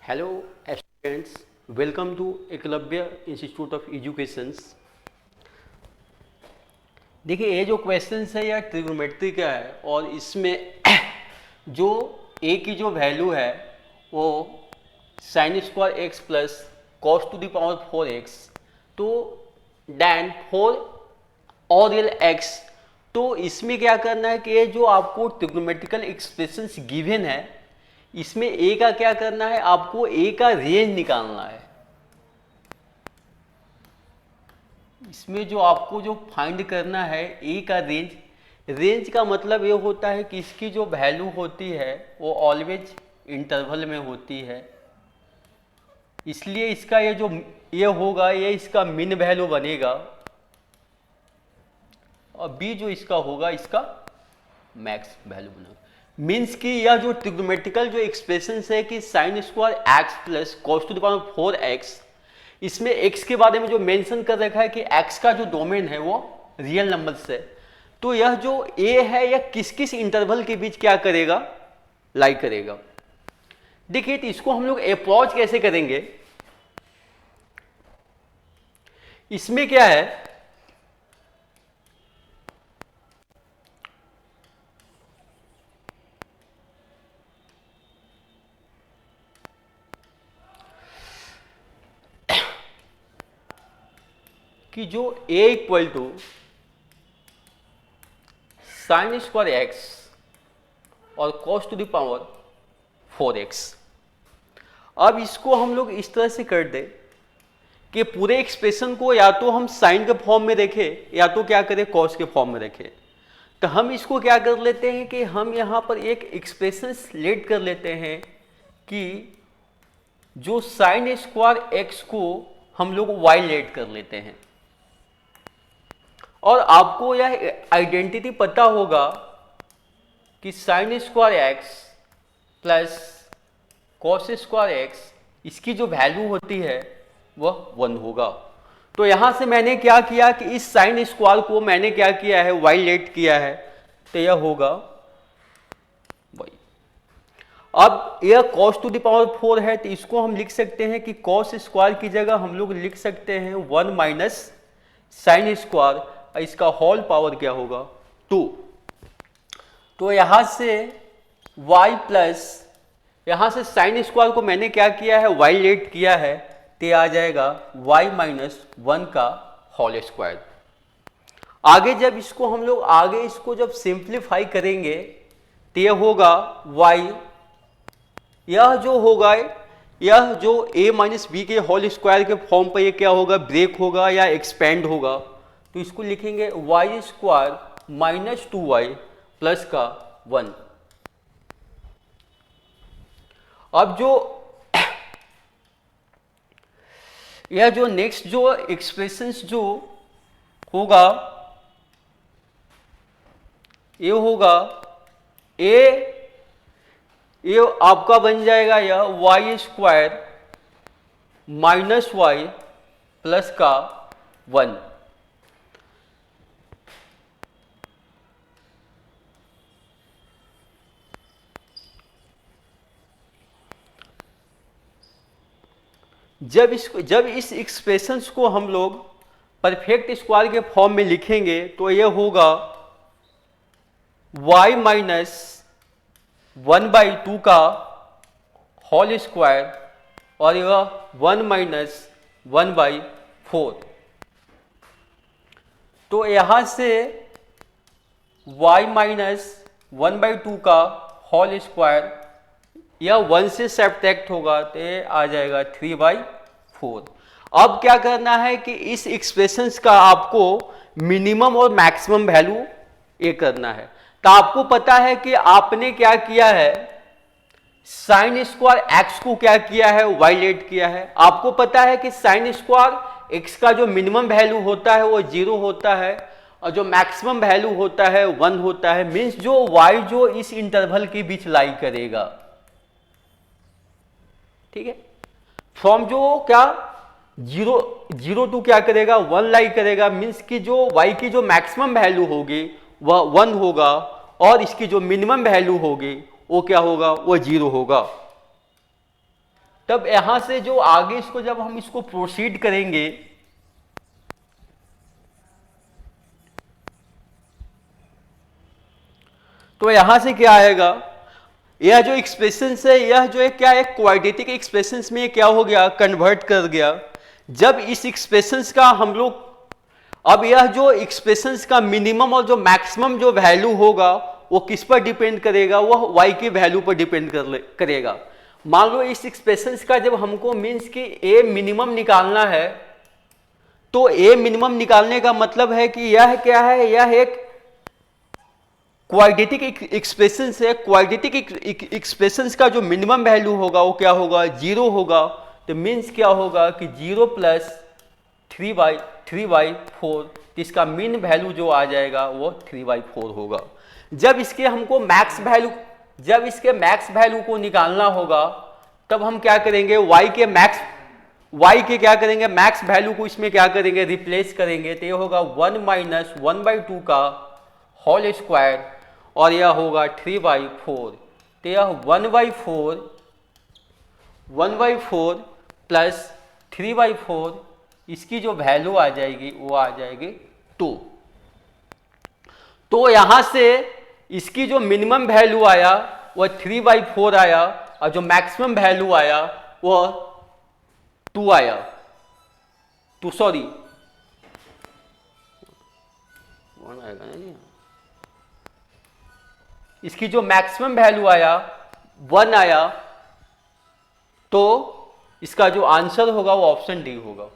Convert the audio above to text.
Hello students, welcome to Eklavya institute of educations. देखिए, ये जो क्वेश्चंस है यह ट्रिग्नोमेट्री का है और इसमें जो ए की जो वैल्यू है वो sign square x plus cos to the power 4x, तो डैन 4 और रियल एक्स। तो इसमें क्या करना है कि ये जो आपको ट्रिग्नोमेट्रिकल एक्सप्रेशंस गिवन है इसमें ए का क्या करना है, आपको ए का रेंज निकालना है। इसमें जो आपको जो फाइंड करना है ए का रेंज का मतलब ये होता है कि इसकी जो वैल्यू होती है वो ऑलवेज इंटरवल में होती है, इसलिए इसका ये होगा, ये इसका मिन वैल्यू बनेगा और बी जो इसका होगा इसका मैक्स वैल्यू बनेगा। मीन्स कि यह जो ट्रिग्नोमेट्रिकल जो एक्सप्रेशन है कि sign square x plus cos to the power 4x, इसमें x के बारे में जो मेंशन कर रखा है कि x का जो डोमेन है वो रियल नंबर्स है, तो यह जो a है यह किस किस इंटरवल के बीच क्या करेगा, लाई करेगा। देखिए, तो इसको हम लोग अप्रोच कैसे करेंगे। इसमें क्या है कि जो a equal to sine square x और cos to the power 4x, अब इसको हम लोग इस तरह से कर दे कि पूरे एक्सप्रेशन को या तो हम साइन के फॉर्म में रखें या तो क्या करें कॉस के फॉर्म में रखें। तो हम इसको क्या कर लेते हैं कि हम यहाँ पर एक एक्सप्रेशन लेट कर लेते हैं कि जो साइन स्क्वायर एक्स को हम लोग y लेट कर लेते हैं, और आपको यह आइडेंटिटी पता होगा कि sign square x plus cos square x, इसकी जो वैल्यू होती है वह 1 होगा। तो यहां से मैंने क्या किया कि इस साइन स्क्वायर को मैंने क्या किया है, y लेट किया है, तो यह होगा y। अब यह cos टू द पावर 4 है, तो इसको हम लिख सकते हैं कि cos स्क्वायर की जगह हम लोग लिख सकते हैं 1 माइनस साइन स्क्वायर, इसका होल पावर क्या होगा 2। तो यहां से y प्लस, यहां से साइन स्क्वायर को मैंने क्या किया है, y लेट किया है, तो आ जाएगा y माइनस 1 का होल स्क्वायर। आगे जब इसको हम लोग इसको जब सिंप्लीफाई करेंगे तो यह होगा y, यह जो होगा यह जो a माइनस बी के होल स्क्वायर के फॉर्म पर यह क्या होगा, ब्रेक होगा या एक्सपेंड होगा। तो इसको लिखेंगे y square minus 2y plus का 1। अब जो यह जो नेक्स्ट जो एक्सप्रेशंस जो होगा ये होगा ये आपका बन जाएगा यह y square minus y plus का 1। जब इस एक्सप्रेशंस को हम लोग परफेक्ट स्क्वायर के फॉर्म में लिखेंगे तो यह होगा y माइनस 1/2 का होल स्क्वायर और यह 1 माइनस 1/4। तो यहां से y माइनस 1/2 का होल स्क्वायर यह 1 से सब्ट्रैक्ट होगा तो ये आ जाएगा 3/4। अब क्या करना है कि इस एक्सप्रेशंस का आपको मिनिमम और मैक्सिमम वैल्यू ये करना है। तो आपको पता है कि आपने क्या किया है, साइन स्क्वायर एक्स को क्या किया है, y लेट किया है। आपको पता है कि साइन स्क्वायर एक्स का जो मिनिमम वैल्यू होता है वो 0 होता है और जो मैक्सिमम वैल्यू होता है 1 होता है। मीन्स जो y जो इस इंटरवल के बीच लाई करेगा, ठीक है। फ्रॉम जो क्या 0 टू क्या करेगा 1 लाई करेगा। मीन्स कि जो y की जो मैक्सिमम वैल्यू होगी वह 1 होगा और इसकी जो मिनिमम वैल्यू होगी वो क्या होगा, वो 0 होगा। तब यहां से जो आगे इसको जब हम इसको प्रोसीड करेंगे तो यहां से क्या आएगा, यह जो एक्सप्रेशन है यह जो है क्या है क्वाड्रेटिक एक्सप्रेशन में क्या हो गया, कन्वर्ट कर गया। जब इस एक्सप्रेशन का हम लोग, अब यह जो एक्सप्रेशंस का मिनिमम और जो मैक्सिमम जो वैल्यू होगा वो किस पर डिपेंड करेगा, वह y की वैल्यू पर डिपेंड करेगा। मान लो इस एक्सप्रेशंस का जब हमको मीन्स कि a मिनिमम निकालना है, तो a मिनिमम निकालने का मतलब है कि यह क्या है, यह एक क्वाड्रेटिक एक्सप्रेशंस है। क्वाड्रेटिक एक्सप्रेशंस का जो मिनिमम वैल्यू होगा वो क्या होगा, 0 होगा। तो मीन्स क्या होगा कि 0 प्लस 3/4, इसका मीन वैल्यू जो आ जाएगा वो 3/4 होगा। जब इसके हमको मैक्स वैल्यू, जब इसके मैक्स वैल्यू को निकालना होगा तब हम क्या करेंगे, y के क्या करेंगे, मैक्स वैल्यू को इसमें क्या करेंगे, रिप्लेस करेंगे। तो ये होगा 1 माइनस 1/2 का होल स्क्वायर और यह होगा 3/4। तो यह 1/4 प्लस 3/4, इसकी जो वैल्यू आ जाएगी वो आ जाएगी 2। तो यहां से इसकी जो मिनिमम वैल्यू आया वह 3/4 आया और जो मैक्सिमम वैल्यू आया वह 2 आया। तो सॉरी 1 आएगा ना जी, इसकी जो मैक्सिमम वैल्यू आया 1 आया। तो इसका जो आंसर होगा वो ऑप्शन डी होगा।